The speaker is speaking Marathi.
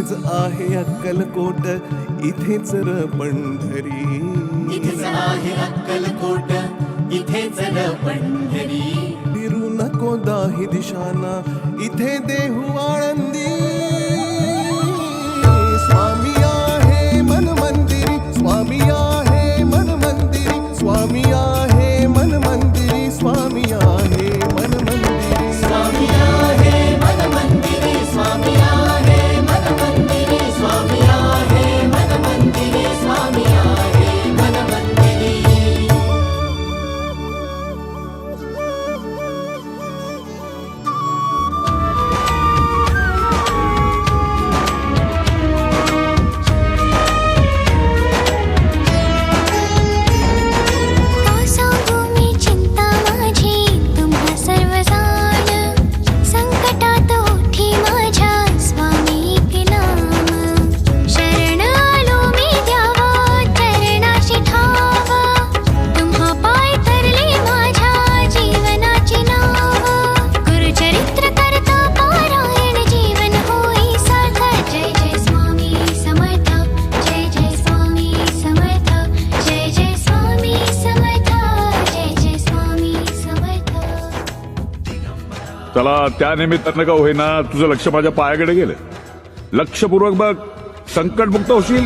इथेच आहे अक्कलकोट, इथेच र पंढरी. इथेच आहे अक्कलकोट, इथेच र पंढरी. फिरू नको दाही दिशाना, इथे देहू आळंदी. स्वामी आहे मन मंदिरी, स्वामी आहे मन मंदिरी, स्वामी आहे मन मंदिरी, स्वामी आहे मन मंदिरी. स्वामी आहे मन मंदिरी, स्वामी आहे मन मंदिरी, स्वामी आहे मन मंदिरी, स्वामी आहे मन मंदिरी. चला त्या निमित्तानं का होईना तुझं लक्ष माझ्या पायाकडे गेलं. लक्षपूर्वक बघ, संकटमुक्त होशील.